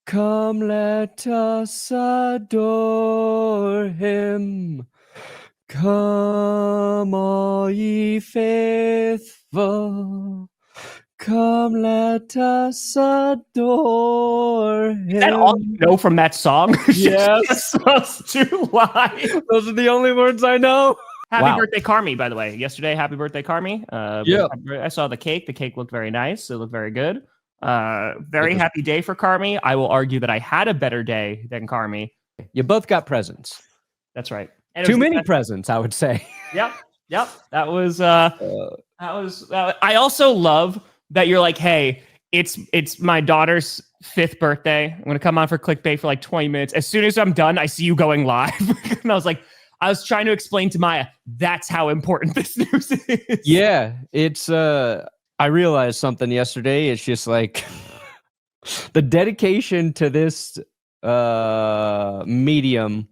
Come, let us adore him. Come, all ye faithful. Come, let us adore him. Is that all you know from that song? Yes. Us two live. Those are the only words I know. Happy birthday, Carmi, by the way. Yesterday, happy birthday, Carmi. Yeah. I saw the cake. The cake looked very nice. It looked very good. Very happy day for Carmi. I will argue that I had a better day than Carmi. You both got presents. That's right. And Too many presents, I would say. Yep. That was I also love that you're like, hey, it's my daughter's 5th birthday. I'm gonna come on for clickbait for like 20 minutes. As soon as I'm done, I see you going live. And I was trying to explain to Maya, that's how important this news is. Yeah, it's I realized something yesterday. It's just like the dedication to this medium.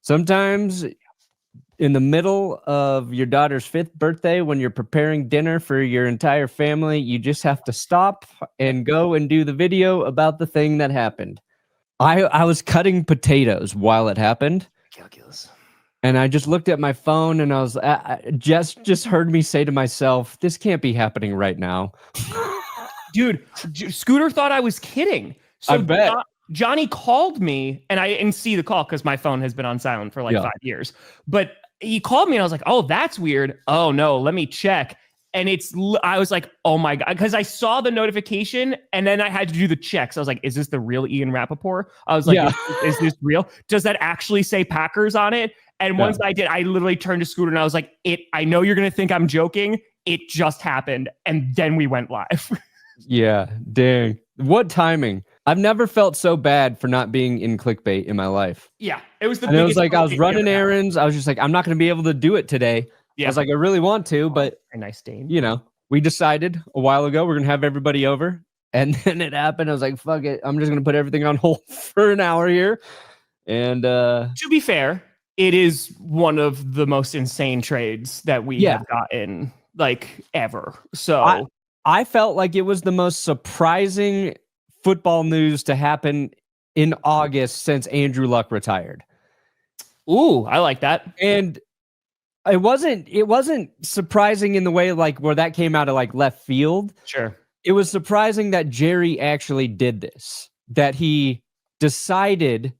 Sometimes in the middle of your daughter's 5th birthday, when you're preparing dinner for your entire family, you just have to stop and go and do the video about the thing that happened. I was cutting potatoes while it happened. Calculus. And I just looked at my phone and I was just heard me say to myself, this can't be happening right now. Dude, Scooter thought I was kidding. So I bet. Johnny called me and I didn't see the call because my phone has been on silent for like 5 years. But he called me and I was like, oh, that's weird. Oh, no, let me check. And I was like, oh my God, because I saw the notification and then I had to do the checks. I was like, is this the real Ian Rappaport? I was like, is this real? Does that actually say Packers on it? And once I did, I literally turned to Scooter and I was like, I know you're going to think I'm joking. It just happened. And then we went live. Yeah, dang. What timing. I've never felt so bad for not being in clickbait in my life. Yeah, it was it was like I was running errands. I was just like, I'm not going to be able to do it today. Yeah. I was like, I really want to, but a nice day. You know, we decided a while ago we're going to have everybody over. And then it happened. I was like, fuck it. I'm just going to put everything on hold for an hour here. And to be fair, it is one of the most insane trades that we have gotten like ever. So I felt like it was the most surprising football news to happen in August since Andrew Luck retired. Ooh, I like that. And it wasn't surprising in the way like where that came out of like left field. Sure. It was surprising that Jerry actually did this, that he decided,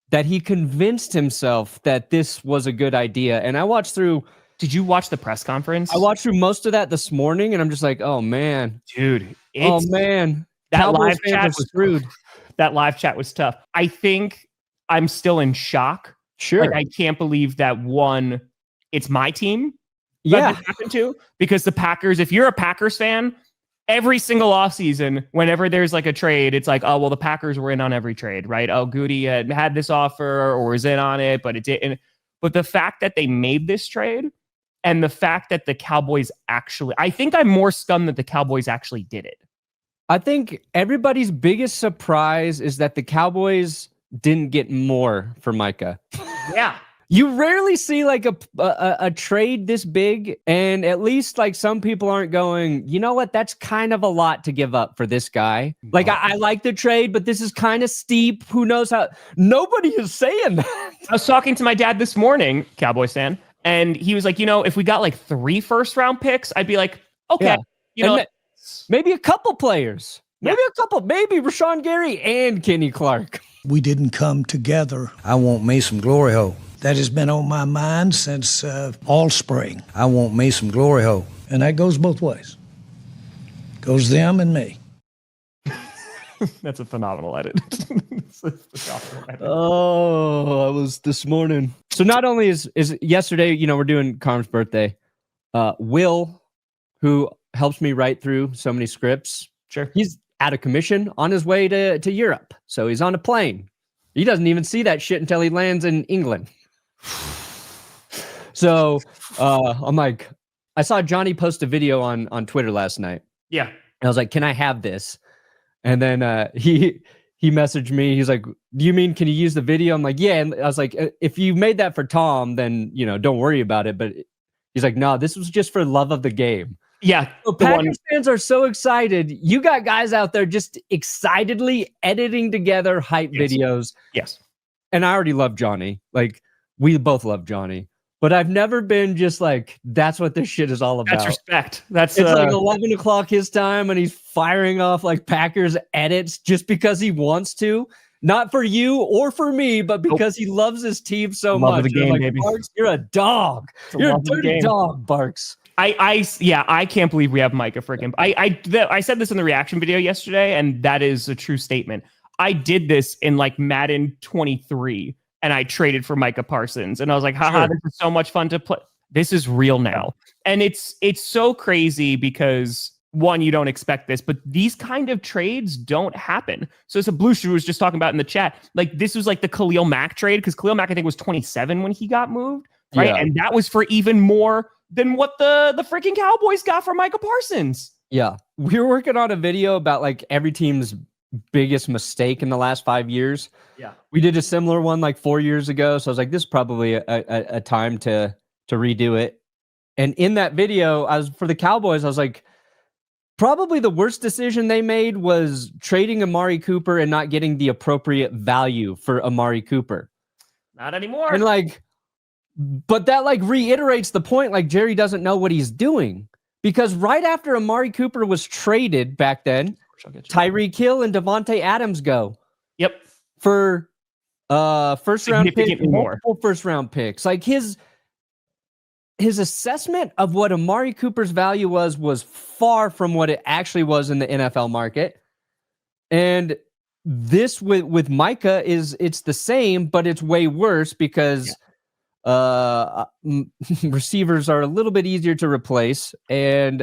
that he convinced himself that this was a good idea. And I watched through. Did you watch the press conference? I watched through most of that this morning, and I'm just like, oh man, dude. Oh man, that live chat was screwed. That live chat was tough. I think I'm still in shock. Sure, like, I can't believe that it's my team. Yeah, that happened to, because the Packers. If you're a Packers fan, every single offseason, whenever there's like a trade, it's like, oh well, the Packers were in on every trade, right? Oh, Goody had this offer or was in on it, but it didn't. But the fact that they made this trade. And the fact that the Cowboys I think I'm more stunned that the Cowboys actually did it. I think everybody's biggest surprise is that the Cowboys didn't get more for Micah. Yeah. You rarely see like a trade this big, and at least like some people aren't going, you know what, that's kind of a lot to give up for this guy. Like I like the trade, but this is kind of steep. Who knows how? Nobody is saying that. I was talking to my dad this morning, Cowboys fan. And he was like, if we got like 3 first-round picks, I'd be like, okay, maybe a couple players, maybe Rashawn Gary and Kenny Clark. We didn't come together. I want me some glory hole. That has been on my mind since all spring. I want me some glory hole, and that goes both ways. Goes them and me. That's a phenomenal edit. Oh, I was this morning. So not only is yesterday, we're doing Carm's birthday. Will, who helps me write through so many scripts, sure, he's out of commission on his way to Europe. So he's on a plane. He doesn't even see that shit until he lands in England. So I'm like, I saw Johnny post a video on Twitter last night. Yeah. And I was like, can I have this? And then he messaged me. He's like, do you mean, can you use the video? I'm like, yeah. And I was like, if you made that for Tom, then, don't worry about it. But he's like, no, this was just for love of the game. Yeah. So Packers fans are so excited. You got guys out there just excitedly editing together hype videos. Yes. And I already love Johnny. Like, we both love Johnny. But I've never been just like, that's what this shit is all about. That's respect. It's like 11 o'clock his time and he's firing off like Packers edits just because he wants to. Not for you or for me, but because he loves his team so much. Of the game, like, baby. Barks, you're a dog. You're a dirty dog, Barks. I can't believe we have Micah freaking. I said this in the reaction video yesterday, and that is a true statement. I did this in like Madden 23, and I traded for Micah Parsons, and I was like, haha, this is so much fun to play. This is real now. And it's so crazy because one, you don't expect this, but these kind of trades don't happen. So it's a Blue Shoe was just talking about in the chat. Like this was like the Khalil Mack trade because Khalil Mack, I think, was 27 when he got moved. Right. Yeah. And that was for even more than what the freaking Cowboys got for Micah Parsons. Yeah. We were working on a video about like every team's biggest mistake in the last 5 years. Yeah. We did a similar one like 4 years ago. So I was like, this is probably a time to redo it. And in that video, for the Cowboys, I was like, probably the worst decision they made was trading Amari Cooper and not getting the appropriate value for Amari Cooper. Not anymore. And like, but that like reiterates the point, like Jerry doesn't know what he's doing. Because right after Amari Cooper was traded back then, Tyreek Hill and Devontae Adams go. Yep. For first round picks, more first round picks. Like his assessment of what Amari Cooper's value was far from what it actually was in the NFL market. And this with Micah it's the same, but it's way worse because receivers are a little bit easier to replace. And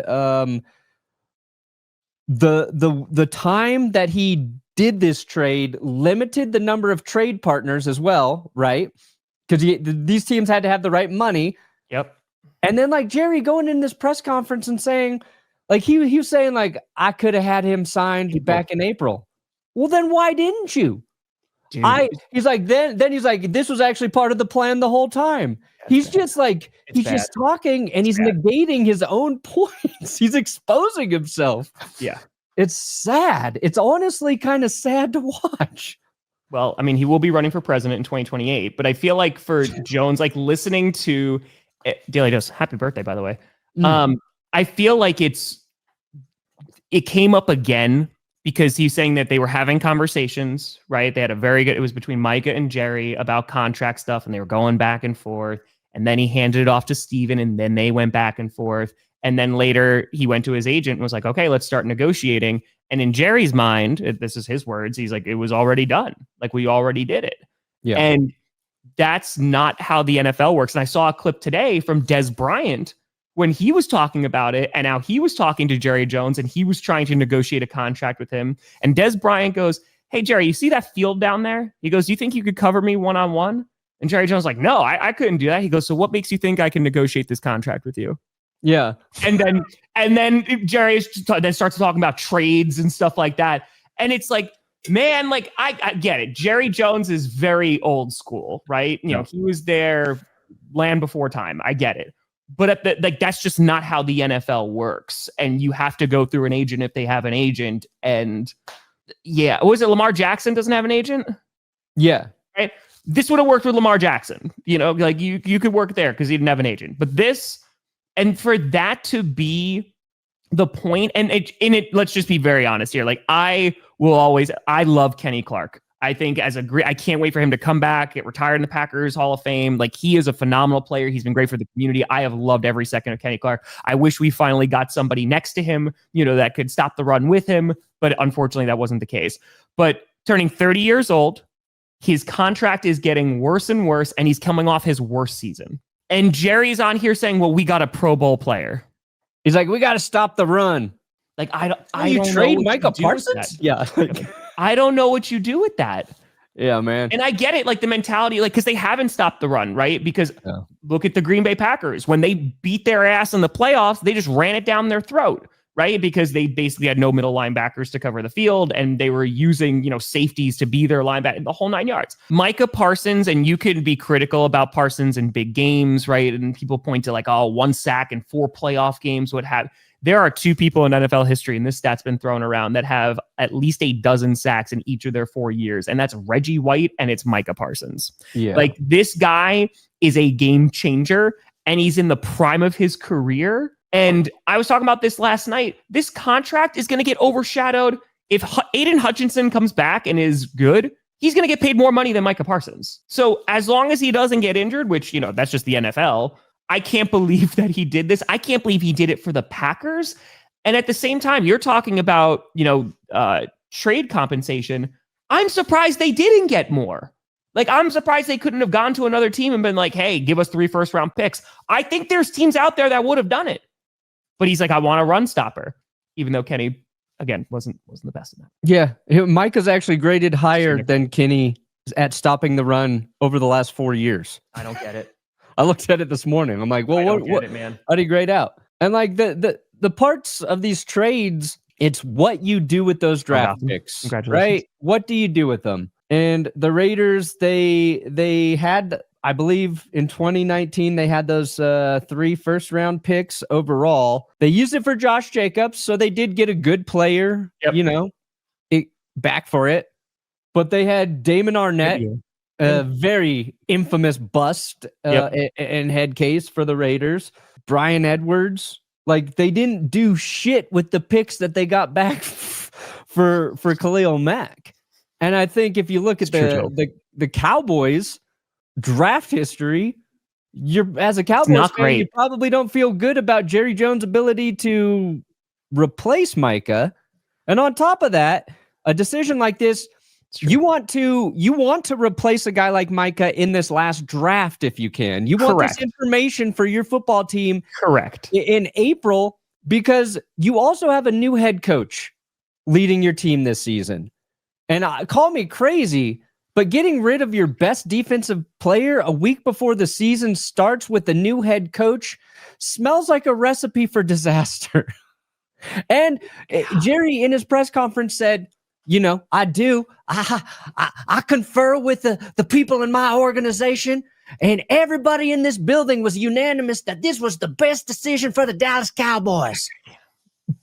the time that he did this trade limited the number of trade partners as well, right? Because these teams had to have the right money. Yep. And then like Jerry going in this press conference and saying, like he was saying like, I could have had him signed back in April. Well, then why didn't you? Dude. He's like, then he's like, this was actually part of the plan the whole time. He's just like, he's just talking and he's negating his own points. He's exposing himself. Yeah. It's sad. It's honestly kind of sad to watch. Well, I mean, he will be running for president in 2028, but I feel like for Jones, like listening to Daily Dose, happy birthday, by the way. I feel like it came up again because he's saying that they were having conversations, right? They had it was between Micah and Jerry about contract stuff, and they were going back and forth. And then he handed it off to Steven, and then they went back and forth. And then later he went to his agent and was like, okay, let's start negotiating. And in Jerry's mind, this is his words, he's like, it was already done. Like, we already did it. Yeah. And that's not how the NFL works. And I saw a clip today from Des Bryant when he was talking about it, and now he was talking to Jerry Jones, and he was trying to negotiate a contract with him. And Des Bryant goes, hey, Jerry, you see that field down there? He goes, do you think you could cover me one-on-one? And Jerry Jones like, no, I couldn't do that. He goes, so what makes you think I can negotiate this contract with you? Yeah. And then Jerry then starts talking about trades and stuff like that. And it's like, man, like I get it. Jerry Jones is very old school, right? You know, he was there land before time. I get it. But that's just not how the NFL works. And you have to go through an agent if they have an agent. And yeah, was it Lamar Jackson doesn't have an agent? Yeah. Right. This would have worked with Lamar Jackson. You know, like you could work there because he didn't have an agent. But this, and for that to be the point, and let's just be very honest here. Like I love Kenny Clark. I think I can't wait for him to come back, get retired in the Packers Hall of Fame. Like he is a phenomenal player. He's been great for the community. I have loved every second of Kenny Clark. I wish we finally got somebody next to him, you know, that could stop the run with him. But unfortunately, that wasn't the case. But turning 30 years old, his contract is getting worse and worse, and he's coming off his worst season. And Jerry's on here saying, well, we got a Pro Bowl player. He's like, we got to stop the run. Like, I don't trade Micah Parsons? Yeah. I don't know what you do with that. Yeah, man. And I get it, like the mentality, like, because they haven't stopped the run, right? Because look at the Green Bay Packers. When they beat their ass in the playoffs, they just ran it down their throat, right? Because they basically had no middle linebackers to cover the field, and they were using, you know, safeties to be their linebacker, the whole 9 yards. Micah Parsons, and you could be critical about Parsons in big games, right? And people point to like, oh, 1 sack in 4 playoff games, what have. There are two people in NFL history, and this stat's been thrown around, that have at least a dozen sacks in each of their 4 years. And that's Reggie White and it's Micah Parsons. Yeah. Like, this guy is a game changer, and he's in the prime of his career. And I was talking about this last night. This contract is going to get overshadowed. If Aiden Hutchinson comes back and is good, he's going to get paid more money than Micah Parsons. So as long as he doesn't get injured, which, you know, that's just the NFL, I can't believe that he did this. I can't believe he did it for the Packers. And at the same time, you're talking about, you know, trade compensation. I'm surprised they didn't get more. Like, I'm surprised they couldn't have gone to another team and been like, hey, give us 3 first-round picks. I think there's teams out there that would have done it. But he's like, I want a run stopper, even though Kenny, again, wasn't the best in that. Yeah, Micah's actually graded higher than Kenny at stopping the run over the last 4 years. I don't get it. I looked at it this morning. I'm like, well, what, man? How do you grade out? And like the parts of these trades, it's what you do with those draft picks. Congratulations. Right? What do you do with them? And the Raiders, they had, I believe in 2019, they had those 3 first-round picks overall. They used it for Josh Jacobs, so they did get a good player, you know, back for it. But they had Damon Arnett, a very infamous bust and head case for the Raiders. Brian Edwards, like, they didn't do shit with the picks that they got back for Khalil Mack. And I think if you look at the Cowboys draft history, you're, as a Cowboys fan, you probably don't feel good about Jerry Jones' ability to replace Micah. And on top of that, a decision like this, you want to replace a guy like Micah in this last draft if you can. You want this information for your football team in April, because you also have a new head coach leading your team this season. And call me crazy, but getting rid of your best defensive player a week before the season starts with the new head coach smells like a recipe for disaster. And Jerry, in his press conference, said, you know, I confer with the people in my organization, and everybody in this building was unanimous that this was the best decision for the Dallas Cowboys.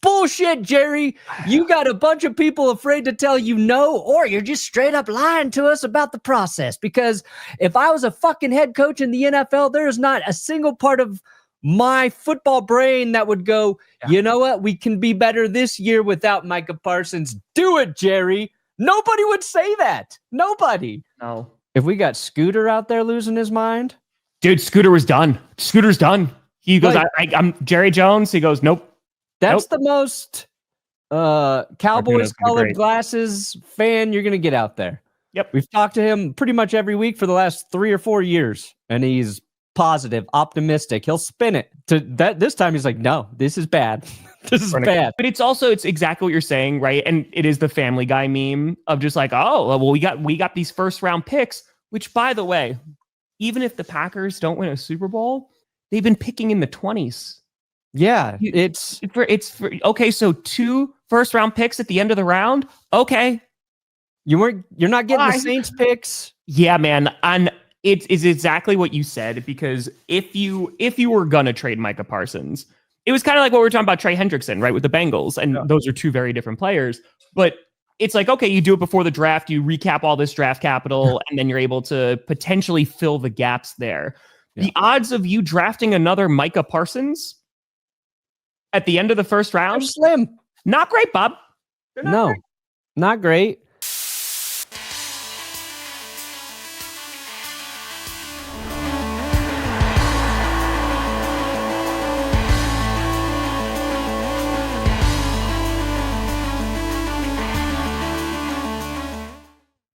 Bullshit, Jerry. You got a bunch of people afraid to tell you no, or you're just straight up lying to us about the process. Because if I was a fucking head coach in the NFL, there is not a single part of my football brain that would go, you know what? We can be better this year without Micah Parsons. Do it, Jerry. Nobody would say that. Nobody. No. If we got Scooter out there losing his mind. Dude, Scooter was done. Scooter's done. He goes, I'm Jerry Jones. He goes, nope. That's the most Cowboys colored glasses fan you're going to get out there. Yep. We've talked to him pretty much every week for the last 3 or 4 years, and he's positive, optimistic. He'll spin it to that. This time he's like, no, this is bad. This is bad. But it's exactly what you're saying, right? And it is the Family Guy meme of just like, oh, well, we got these first round picks, which, by the way, even if the Packers don't win a Super Bowl, they've been picking in the 20s. Yeah, it's for okay. So 2 first round picks at the end of the round. Okay, you're not getting the Saints picks. Yeah, man. And it is exactly what you said, because if you were gonna trade Micah Parsons, it was kind of like what we were talking about Trey Hendrickson, right, with the Bengals, and those are 2 very different players. But it's like, okay, you do it before the draft, you recap all this draft capital, and then you're able to potentially fill the gaps there. Yeah. The odds of you drafting another Micah Parsons at the end of the first round, they're slim. Not great, Bob. Not great.